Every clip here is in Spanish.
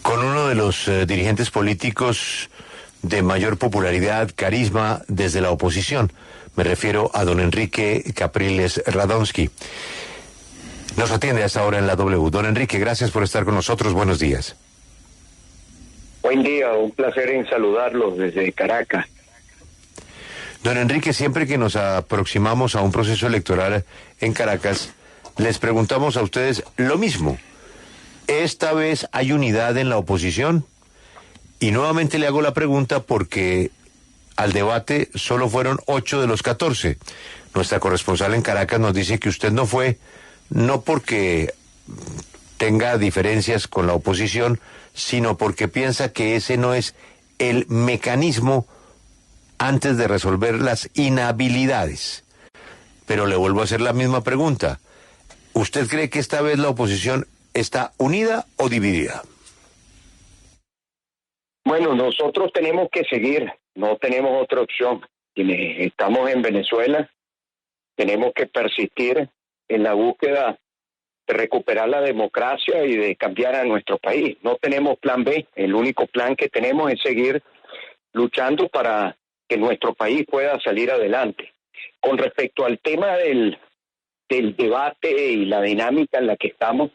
con uno de los dirigentes políticos de mayor popularidad, carisma desde la oposición. Me refiero a don Enrique Capriles Radonsky. Nos atiende a esta hora en la W. Don Enrique, gracias por estar con nosotros. Buenos días. Buen día, un placer en saludarlos desde Caracas. Don Enrique, siempre que nos aproximamos a un proceso electoral en Caracas, les preguntamos a ustedes lo mismo. ¿Esta vez hay unidad en la oposición? Y nuevamente le hago la pregunta porque al debate solo fueron 8 de los 14. Nuestra corresponsal en Caracas nos dice que usted no fue, no porque tenga diferencias con la oposición, sino porque piensa que ese no es el mecanismo antes de resolver las inhabilidades. Pero le vuelvo a hacer la misma pregunta. ¿Usted cree que esta vez la oposición está unida o dividida? Bueno, nosotros tenemos que seguir, no tenemos otra opción. Quienes estamos en Venezuela tenemos que persistir en la búsqueda de recuperar la democracia y de cambiar a nuestro país. No tenemos plan B, el único plan que tenemos es seguir luchando para que nuestro país pueda salir adelante. Con respecto al tema del debate y la dinámica en la que estamos,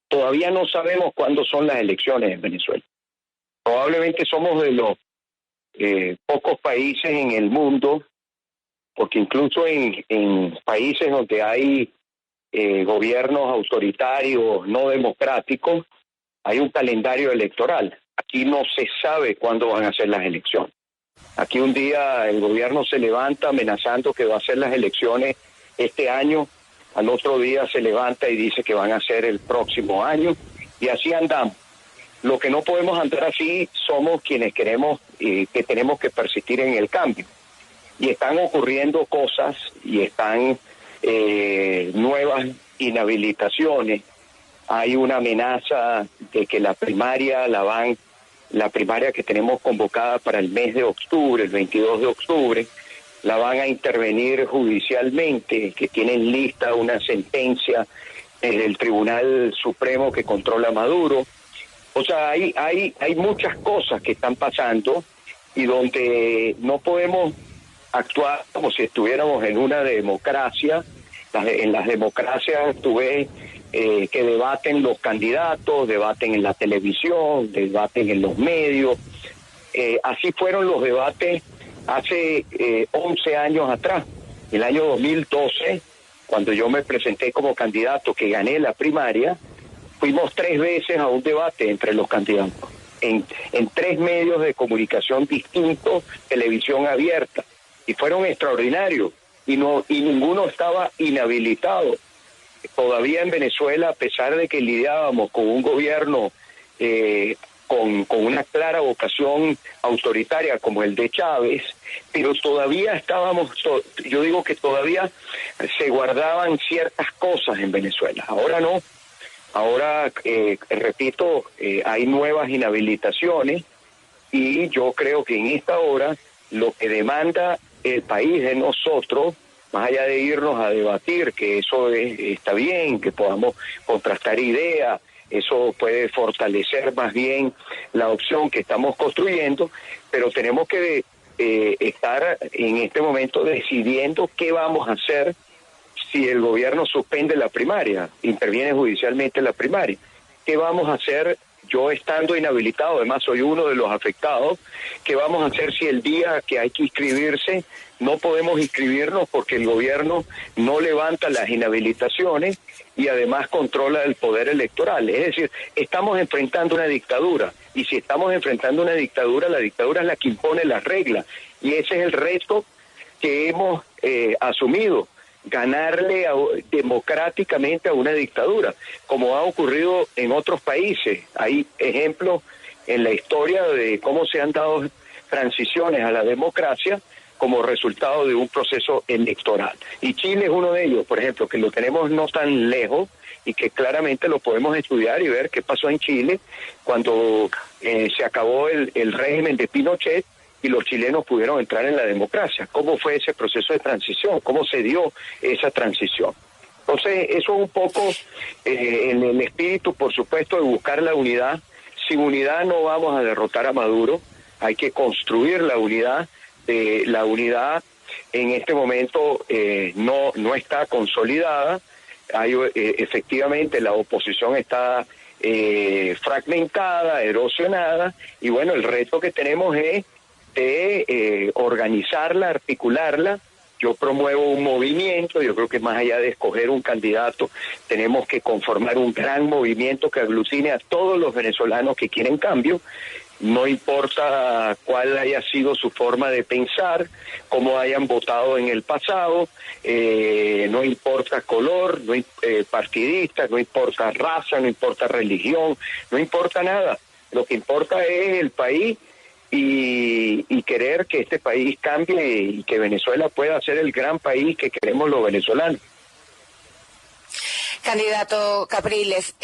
todavía no sabemos cuándo son las elecciones en Venezuela. Probablemente somos de los pocos países en el mundo, porque incluso en países donde hay gobiernos autoritarios, no democráticos, hay un calendario electoral. Aquí no se sabe cuándo van a ser las elecciones. Aquí un día el gobierno se levanta amenazando que va a hacer las elecciones este año, al otro día se levanta y dice que van a ser el próximo año, y así andamos. Lo que no podemos andar así somos quienes queremos que tenemos que persistir en el cambio. Y están ocurriendo cosas y están nuevas inhabilitaciones. Hay una amenaza de que la primaria que tenemos convocada para el mes de octubre, el 22 de octubre, la van a intervenir judicialmente, que tienen lista una sentencia del Tribunal Supremo que controla a Maduro. O sea, hay muchas cosas que están pasando y donde no podemos actuar como si estuviéramos en una democracia. En las democracias tú ves que debaten los candidatos, debaten en la televisión, debaten en los medios. Así fueron los debates hace 11 años atrás. El año 2012, cuando yo me presenté como candidato, que gané la primaria, fuimos 3 veces a un debate entre los candidatos, en 3 medios de comunicación distintos, televisión abierta, y fueron extraordinarios, y ninguno estaba inhabilitado. Todavía en Venezuela, a pesar de que lidiábamos con un gobierno con una clara vocación autoritaria como el de Chávez, pero todavía yo digo que todavía se guardaban ciertas cosas en Venezuela. Ahora no. Ahora, repito, hay nuevas inhabilitaciones y yo creo que en esta hora lo que demanda el país de nosotros, más allá de irnos a debatir, que eso está bien, que podamos contrastar ideas, eso puede fortalecer más bien la opción que estamos construyendo, pero tenemos que estar en este momento decidiendo qué vamos a hacer si el gobierno suspende la primaria, interviene judicialmente la primaria. ¿Qué vamos a hacer yo estando inhabilitado? Además soy uno de los afectados. ¿Qué vamos a hacer si el día que hay que inscribirse no podemos inscribirnos porque el gobierno no levanta las inhabilitaciones y además controla el poder electoral? Es decir, estamos enfrentando una dictadura, y si estamos enfrentando una dictadura, la dictadura es la que impone las reglas, y ese es el reto que hemos asumido: ganarle democráticamente a una dictadura, como ha ocurrido en otros países. Hay ejemplos en la historia de cómo se han dado transiciones a la democracia como resultado de un proceso electoral. Y Chile es uno de ellos, por ejemplo, que lo tenemos no tan lejos y que claramente lo podemos estudiar y ver qué pasó en Chile cuando se acabó el régimen de Pinochet y los chilenos pudieron entrar en la democracia. ¿Cómo fue ese proceso de transición? ¿Cómo se dio esa transición? Entonces, eso es un poco en el espíritu, por supuesto, de buscar la unidad. sin unidad no vamos a derrotar a Maduro, hay que construir la unidad. La unidad en este momento no está consolidada, efectivamente la oposición está fragmentada, erosionada, y bueno, el reto que tenemos es de organizarla, articularla. Yo promuevo un movimiento, yo creo que más allá de escoger un candidato, tenemos que conformar un gran movimiento que aglutine a todos los venezolanos que quieren cambio. No importa cuál haya sido su forma de pensar, cómo hayan votado en el pasado, no importa color, partidista, no importa raza, no importa religión, no importa nada. Lo que importa es el país y querer que este país cambie y que Venezuela pueda ser el gran país que queremos los venezolanos. Candidato Capriles,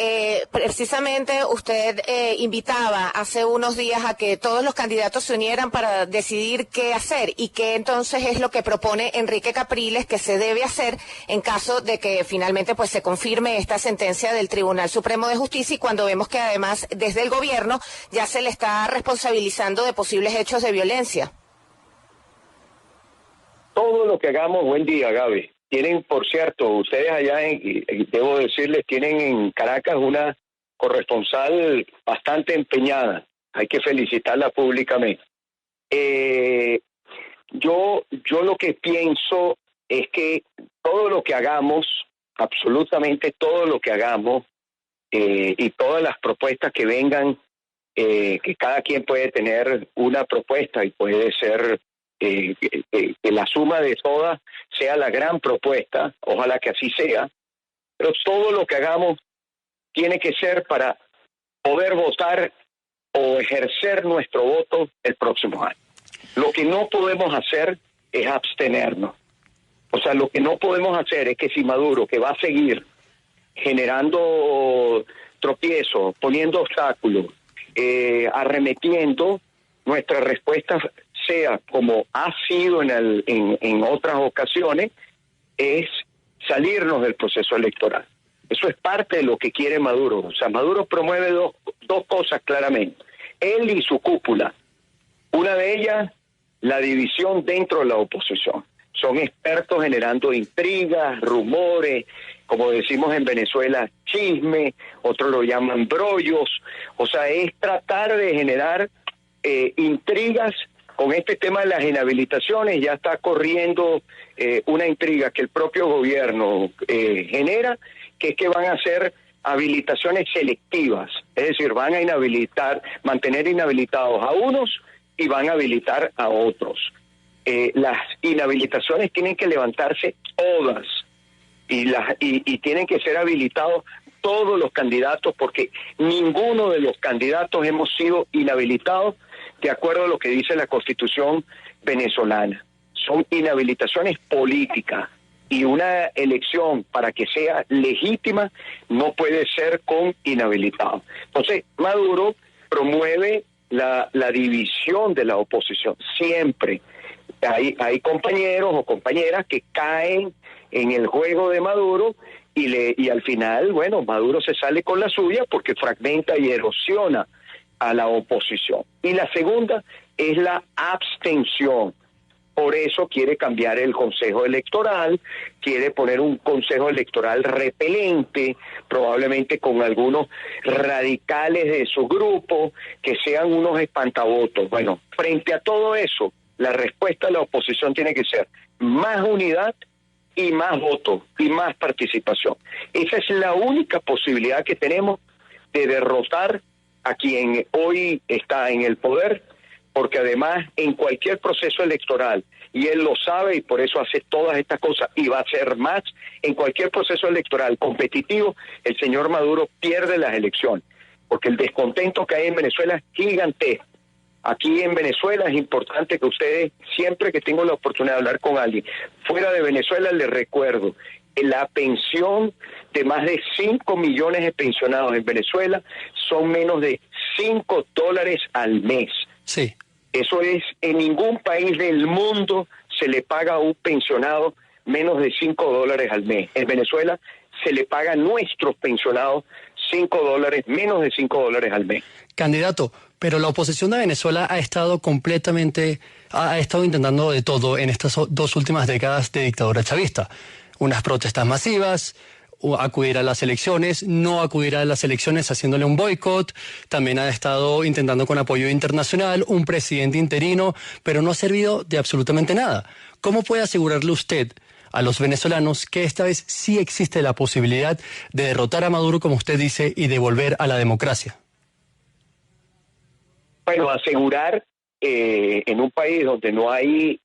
precisamente usted invitaba hace unos días a que todos los candidatos se unieran para decidir qué hacer y qué entonces es lo que propone Enrique Capriles que se debe hacer en caso de que finalmente pues se confirme esta sentencia del Tribunal Supremo de Justicia, y cuando vemos que además desde el gobierno ya se le está responsabilizando de posibles hechos de violencia. Todo lo que hagamos, buen día, Gaby. Tienen, por cierto, ustedes allá, debo decirles, tienen en Caracas una corresponsal bastante empeñada. Hay que felicitarla públicamente. Yo lo que pienso es que todo lo que hagamos, absolutamente todo lo que hagamos, y todas las propuestas que vengan, que cada quien puede tener una propuesta y puede ser que la suma de todas sea la gran propuesta, ojalá que así sea, pero todo lo que hagamos tiene que ser para poder votar o ejercer nuestro voto el próximo año. Lo que no podemos hacer es abstenernos. O sea, lo que no podemos hacer es que si Maduro, que va a seguir generando tropiezos, poniendo obstáculos, arremetiendo, nuestra respuesta sea como ha sido en otras ocasiones, es salirnos del proceso electoral. Eso es parte de lo que quiere Maduro. O sea, Maduro promueve dos cosas claramente. Él y su cúpula. Una de ellas, la división dentro de la oposición. Son expertos generando intrigas, rumores, como decimos en Venezuela, chisme, otros lo llaman brollos. O sea, es tratar de generar intrigas. Con este tema de las inhabilitaciones ya está corriendo una intriga que el propio gobierno genera, que es que van a hacer habilitaciones selectivas, es decir, van a mantener inhabilitados a unos y van a habilitar a otros. Las inhabilitaciones tienen que levantarse todas y tienen que ser habilitados todos los candidatos, porque ninguno de los candidatos hemos sido inhabilitados de acuerdo a lo que dice la Constitución venezolana. Son inhabilitaciones políticas y una elección, para que sea legítima, no puede ser con inhabilitados. Entonces, Maduro promueve la división de la oposición. Siempre hay compañeros o compañeras que caen en el juego de Maduro y al final, bueno, Maduro se sale con la suya porque fragmenta y erosiona a la oposición. Y la segunda es la abstención. Por eso quiere cambiar el Consejo Electoral, quiere poner un Consejo Electoral repelente, probablemente con algunos radicales de su grupo, que sean unos espantavotos. Bueno, frente a todo eso, la respuesta de la oposición tiene que ser más unidad y más votos y más participación. Esa es la única posibilidad que tenemos de derrotar a quien hoy está en el poder, porque además en cualquier proceso electoral, y él lo sabe y por eso hace todas estas cosas y va a hacer más, en cualquier proceso electoral competitivo, el señor Maduro pierde las elecciones, porque el descontento que hay en Venezuela es gigantesco. Aquí en Venezuela es importante que ustedes, siempre que tengo la oportunidad de hablar con alguien fuera de Venezuela, les recuerdo, la pensión de más de 5 millones de pensionados en Venezuela son menos de $5 al mes. Sí. Eso es, en ningún país del mundo se le paga a un pensionado menos de $5 al mes. En Venezuela se le paga a nuestros pensionados $5, menos de $5 al mes. Candidato, pero la oposición de Venezuela ha estado intentando de todo en estas 2 últimas décadas de dictadura chavista. Unas protestas masivas, acudir a las elecciones, no acudir a las elecciones haciéndole un boicot, también ha estado intentando con apoyo internacional, un presidente interino, pero no ha servido de absolutamente nada. ¿Cómo puede asegurarle usted a los venezolanos que esta vez sí existe la posibilidad de derrotar a Maduro, como usted dice, y de volver a la democracia? Bueno, asegurar en un país donde no hay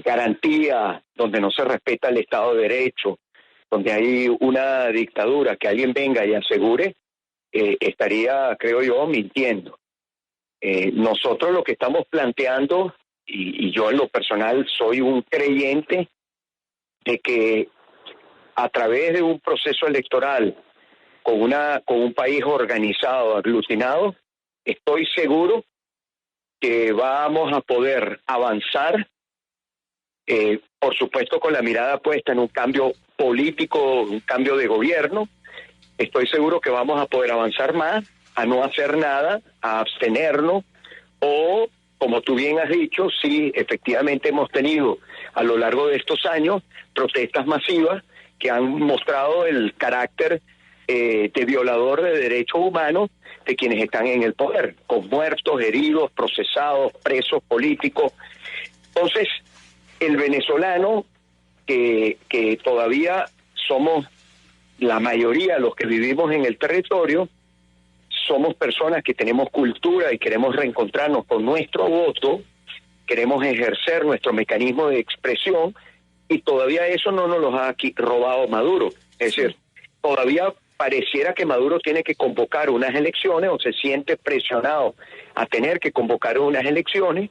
garantía, donde no se respeta el Estado de Derecho, donde hay una dictadura, que alguien venga y asegure, estaría, creo yo, mintiendo. Nosotros lo que estamos planteando, y yo en lo personal soy un creyente, de que a través de un proceso electoral con un país organizado, aglutinado, estoy seguro que vamos a poder avanzar, por supuesto con la mirada puesta en un cambio político, un cambio de gobierno. Estoy seguro que vamos a poder avanzar más, a no hacer nada, a abstenernos, o, como tú bien has dicho, sí, efectivamente hemos tenido a lo largo de estos años protestas masivas que han mostrado el carácter de violador de derechos humanos de quienes están en el poder, con muertos, heridos, procesados, presos políticos. Entonces, el venezolano, que todavía somos la mayoría los que vivimos en el territorio, somos personas que tenemos cultura y queremos reencontrarnos con nuestro voto, queremos ejercer nuestro mecanismo de expresión, y todavía eso no nos lo ha robado Maduro. Es decir, todavía pareciera que Maduro tiene que convocar unas elecciones, o se siente presionado a tener que convocar unas elecciones,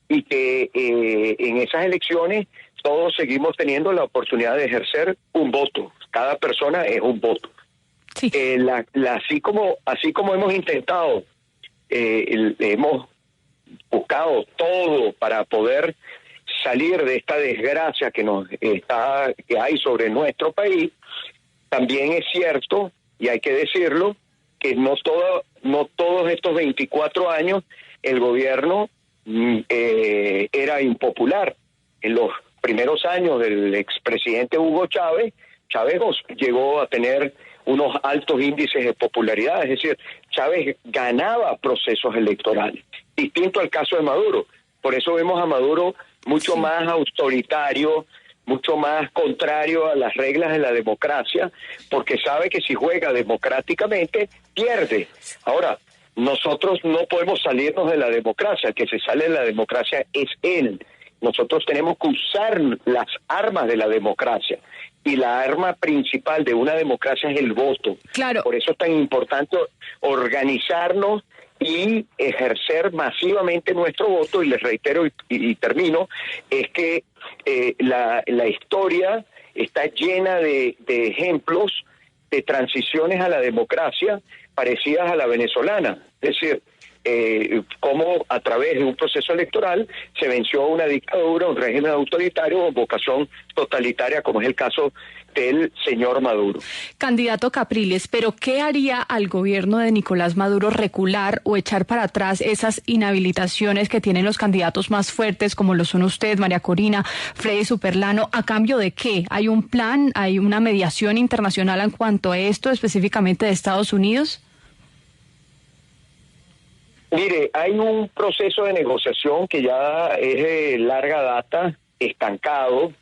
y que en esas elecciones todos seguimos teniendo la oportunidad de ejercer un voto. Cada persona es un voto. Sí. Así como hemos intentado, hemos buscado todo para poder salir de esta desgracia que hay sobre nuestro país. También es cierto, y hay que decirlo, que no todos estos 24 años el gobierno era impopular. En los primeros años del expresidente Hugo Chávez llegó a tener unos altos índices de popularidad, es decir, Chávez ganaba procesos electorales, distinto al caso de Maduro. Por eso vemos a Maduro mucho más autoritario, mucho más contrario a las reglas de la democracia, porque sabe que si juega democráticamente, pierde. Ahora, nosotros no podemos salirnos de la democracia, el que se sale de la democracia es él. Nosotros tenemos que usar las armas de la democracia, y la arma principal de una democracia es el voto. Claro. Por eso es tan importante organizarnos y ejercer masivamente nuestro voto. Y les reitero y termino, es que la historia está llena de ejemplos de transiciones a la democracia parecidas a la venezolana. Es decir, cómo a través de un proceso electoral se venció una dictadura, un régimen autoritario con vocación totalitaria, como es el caso del señor Maduro. Candidato Capriles, ¿pero qué haría al gobierno de Nicolás Maduro recular o echar para atrás esas inhabilitaciones que tienen los candidatos más fuertes, como lo son usted, María Corina, Freddy Superlano? ¿A cambio de qué? ¿Hay un plan, hay una mediación internacional en cuanto a esto, específicamente de Estados Unidos? Mire, hay un proceso de negociación que ya es de larga data, estancado,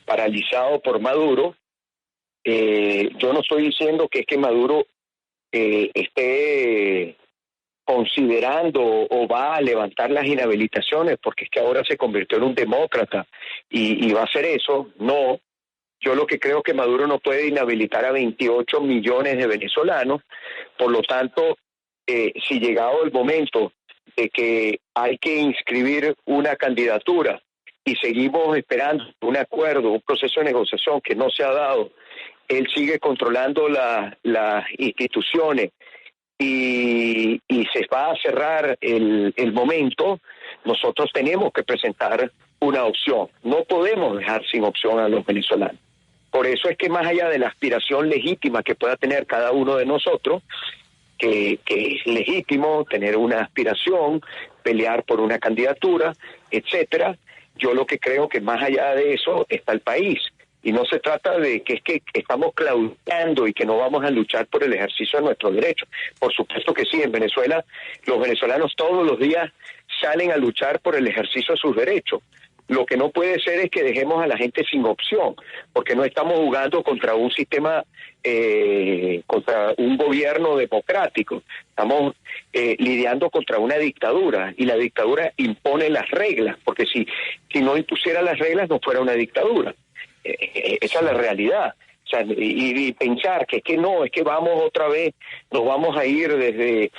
paralizado por Maduro. Yo no estoy diciendo que es que Maduro esté considerando o va a levantar las inhabilitaciones, porque es que ahora se convirtió en un demócrata y va a hacer eso. No, yo lo que creo es que Maduro no puede inhabilitar a 28 millones de venezolanos. Por lo tanto, si llegado el momento de que hay que inscribir una candidatura y seguimos esperando un acuerdo, un proceso de negociación que no se ha dado, él sigue controlando las instituciones y se va a cerrar el momento, nosotros tenemos que presentar una opción. No podemos dejar sin opción a los venezolanos. Por eso es que más allá de la aspiración legítima que pueda tener cada uno de nosotros, que es legítimo tener una aspiración, pelear por una candidatura, etcétera, yo lo que creo que más allá de eso está el país. Y no se trata de que es que estamos claudicando y que no vamos a luchar por el ejercicio de nuestros derechos. Por supuesto que sí, en Venezuela los venezolanos todos los días salen a luchar por el ejercicio de sus derechos. Lo que no puede ser es que dejemos a la gente sin opción, porque no estamos jugando contra un sistema, contra un gobierno democrático. Estamos lidiando contra una dictadura, y la dictadura impone las reglas, porque si no impusiera las reglas no fuera una dictadura. Esa es la realidad. O sea, y pensar que es que no, es que vamos otra vez, nos vamos a ir desde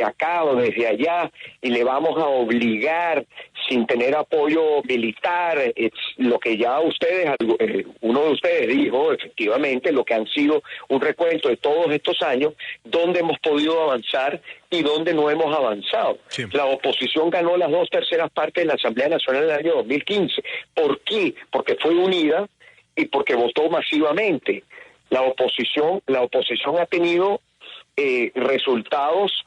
acá o desde allá y le vamos a obligar sin tener apoyo militar, es lo que ya ustedes, uno de ustedes dijo, efectivamente, lo que han sido un recuento de todos estos años, dónde hemos podido avanzar y dónde no hemos avanzado. Sí. La oposición ganó las 2/3 partes de la Asamblea Nacional del año 2015. ¿Por qué? Porque fue unida y porque votó masivamente. La oposición ha tenido resultados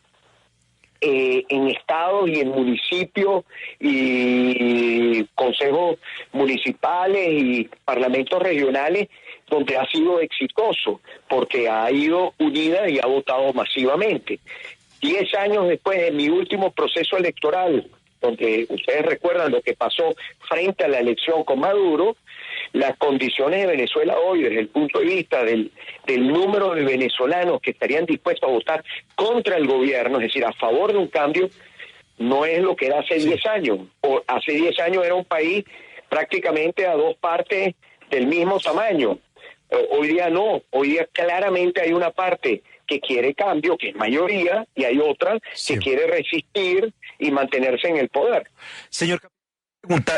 en estados y en municipios y consejos municipales y parlamentos regionales donde ha sido exitoso porque ha ido unida y ha votado masivamente. 10 años después de mi último proceso electoral, donde ustedes recuerdan lo que pasó frente a la elección con Maduro, las condiciones de Venezuela hoy, desde el punto de vista del número de venezolanos que estarían dispuestos a votar contra el gobierno, es decir, a favor de un cambio, no es lo que era hace 10 años. O hace 10 años era un país prácticamente a 2 partes del mismo tamaño. Hoy día no, hoy día claramente hay una parte que quiere cambio, que es mayoría, y hay otra que quiere resistir y mantenerse en el poder. Señor,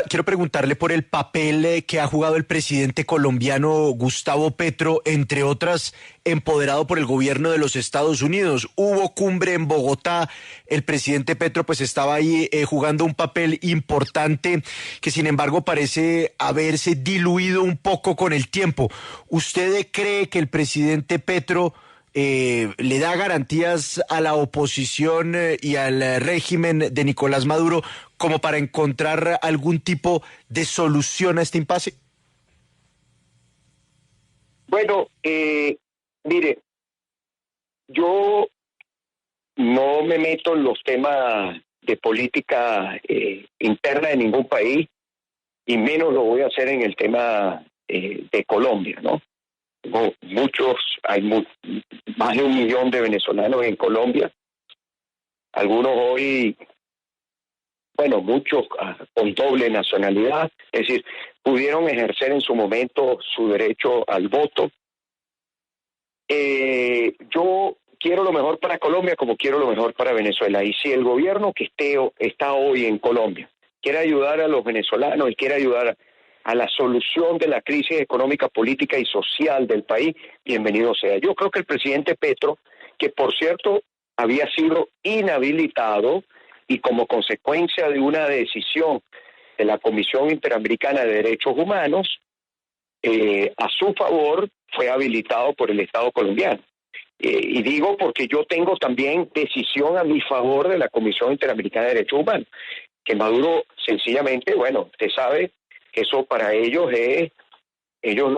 quiero preguntarle por el papel que ha jugado el presidente colombiano Gustavo Petro, entre otras, empoderado por el gobierno de los Estados Unidos. Hubo cumbre en Bogotá, el presidente Petro pues estaba ahí jugando un papel importante que sin embargo parece haberse diluido un poco con el tiempo. ¿Usted cree que el presidente Petro le da garantías a la oposición y al régimen de Nicolás Maduro como para encontrar algún tipo de solución a este impasse? Bueno, mire, yo no me meto en los temas de política interna de ningún país, y menos lo voy a hacer en el tema de Colombia, ¿no? Hay más de 1 millón de venezolanos en Colombia, algunos hoy, bueno, muchos con doble nacionalidad, es decir, pudieron ejercer en su momento su derecho al voto. Yo quiero lo mejor para Colombia como quiero lo mejor para Venezuela, y si el gobierno que está hoy en Colombia quiere ayudar a los venezolanos y quiere ayudar a la solución de la crisis económica, política y social del país, bienvenido sea. Yo creo que el presidente Petro, que por cierto había sido inhabilitado y como consecuencia de una decisión de la Comisión Interamericana de Derechos Humanos, a su favor fue habilitado por el Estado colombiano. Y digo porque yo tengo también decisión a mi favor de la Comisión Interamericana de Derechos Humanos, que Maduro sencillamente, bueno, usted sabe que eso para ellos ellos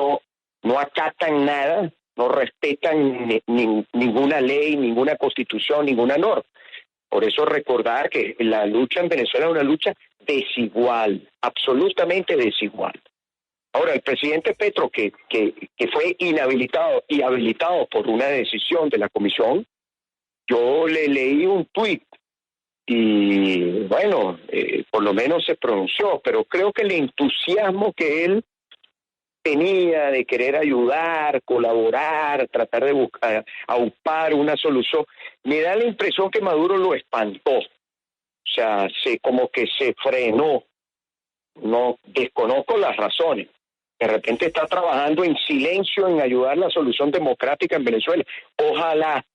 no acatan nada, no respetan ninguna ley, ninguna constitución, ninguna norma. Por eso recordar que la lucha en Venezuela es una lucha desigual, absolutamente desigual. Ahora, el presidente Petro, que fue inhabilitado y habilitado por una decisión de la comisión, yo le leí un tuit y bueno, por lo menos se pronunció, pero creo que el entusiasmo que él tenía de querer ayudar, colaborar, tratar de buscar, aupar una solución, me da la impresión que Maduro lo espantó, o sea, como que se frenó, no desconozco las razones, de repente está trabajando en silencio en ayudar a la solución democrática en Venezuela. Ojalá.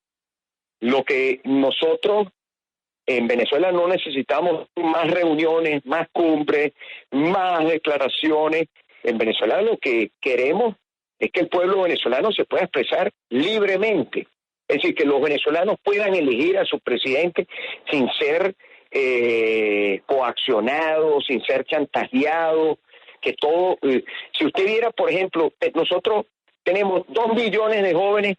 Lo que nosotros en Venezuela no necesitamos más reuniones, más cumbres, más declaraciones. En Venezuela lo que queremos es que el pueblo venezolano se pueda expresar libremente. Es decir, que los venezolanos puedan elegir a su presidente sin ser coaccionados, sin ser chantajeados, que todo... si usted viera, por ejemplo, nosotros tenemos 2 millones de jóvenes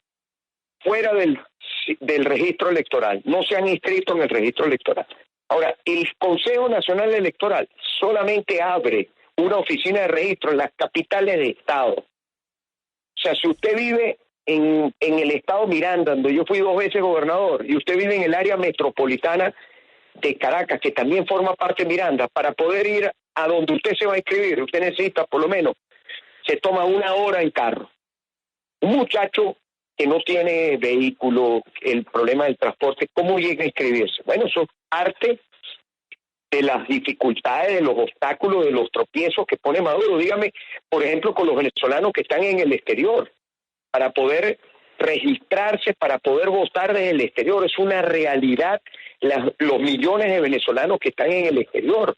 fuera del registro electoral, no se han inscrito en el registro electoral. Ahora, el Consejo Nacional Electoral solamente abre una oficina de registro en las capitales de estado. O sea, si usted vive en el estado Miranda, donde yo fui 2 veces gobernador, y usted vive en el área metropolitana de Caracas, que también forma parte de Miranda, para poder ir a donde usted se va a inscribir, usted necesita por lo menos, se toma 1 hora en carro. Un muchacho que no tiene vehículo, el problema del transporte, ¿cómo llega a inscribirse? Bueno, eso es parte de las dificultades, de los obstáculos, de los tropiezos que pone Maduro. Dígame, por ejemplo, con los venezolanos que están en el exterior, para poder registrarse, para poder votar desde el exterior. Es una realidad los millones de venezolanos que están en el exterior,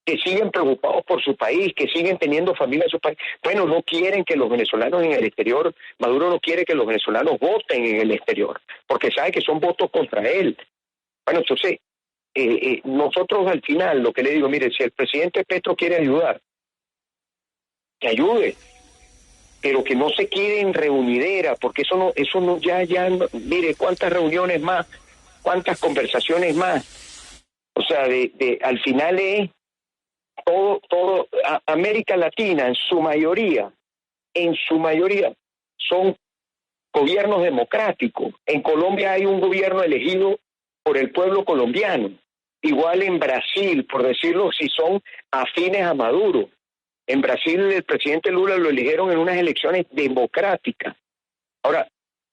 que siguen preocupados por su país, que siguen teniendo familia en su país. Bueno, no quieren que los venezolanos en el exterior, Maduro no quiere que los venezolanos voten en el exterior, porque sabe que son votos contra él. Bueno, entonces, nosotros al final, lo que le digo, mire, si el presidente Petro quiere ayudar, que ayude, pero que no se quede en reunidera, porque eso no, mire, cuántas reuniones más, cuántas conversaciones más. O sea, al final es todo, América Latina en su mayoría, son gobiernos democráticos. En Colombia hay un gobierno elegido por el pueblo colombiano. Igual en Brasil, por decirlo, si son afines a Maduro. En Brasil el presidente Lula lo eligieron en unas elecciones democráticas. Ahora,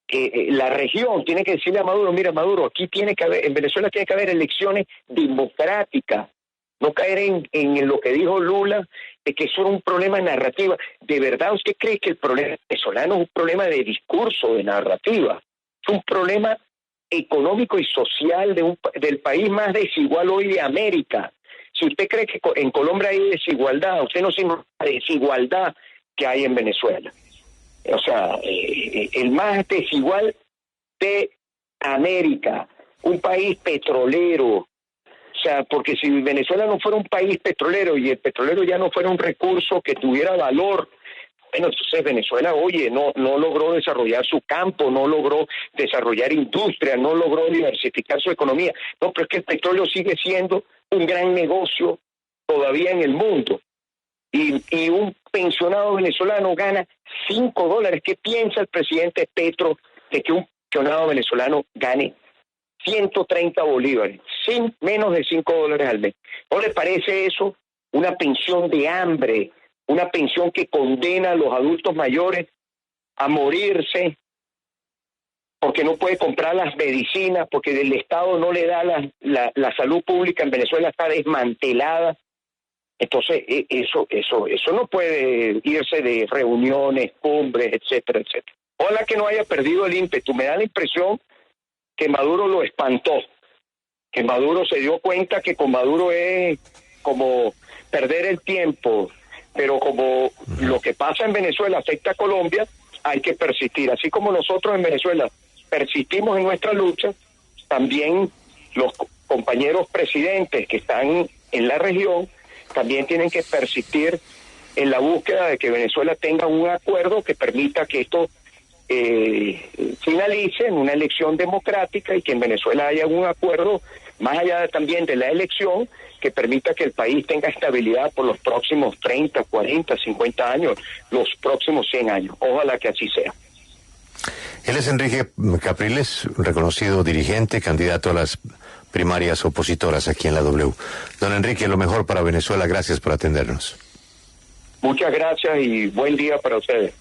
la región tiene que decirle a Maduro, mira Maduro, aquí tiene que haber, en Venezuela tiene que haber elecciones democráticas, no caer en lo que dijo Lula, de que eso era un problema de narrativa. ¿De verdad usted cree que el problema venezolano es un problema de discurso, de narrativa? Es un problema económico y social del país más desigual hoy de América. Si usted cree que en Colombia hay desigualdad, usted no sabe la desigualdad que hay en Venezuela. O sea, el más desigual de América, un país petrolero. O sea, porque si Venezuela no fuera un país petrolero y el petrolero ya no fuera un recurso que tuviera valor, bueno, entonces Venezuela, oye, no logró desarrollar su campo, no logró desarrollar industria, no logró diversificar su economía. No, pero es que el petróleo sigue siendo un gran negocio todavía en el mundo. Y un pensionado venezolano gana $5. ¿Qué piensa el presidente Petro de que un pensionado venezolano gane 130 bolívares, sin menos de $5 al mes? ¿No le parece eso una pensión de hambre, una pensión que condena a los adultos mayores a morirse porque no puede comprar las medicinas, porque el Estado no le da la salud pública en Venezuela está desmantelada? Entonces, eso no puede irse de reuniones, cumbres, etcétera, etcétera. Ojalá que no haya perdido el ímpetu. Me da la impresión que Maduro lo espantó, que Maduro se dio cuenta que con Maduro es como perder el tiempo, pero como lo que pasa en Venezuela afecta a Colombia, hay que persistir. Así como nosotros en Venezuela persistimos en nuestra lucha, también los compañeros presidentes que están en la región también tienen que persistir en la búsqueda de que Venezuela tenga un acuerdo que permita que esto finalice en una elección democrática y que en Venezuela haya un acuerdo, más allá también de la elección, que permita que el país tenga estabilidad por los próximos 30, 40, 50 años, los próximos 100 años. Ojalá que así sea. Él es Enrique Capriles, reconocido dirigente, candidato a las primarias opositoras aquí en la W. Don Enrique, lo mejor para Venezuela. Gracias por atendernos. Muchas gracias y buen día para ustedes.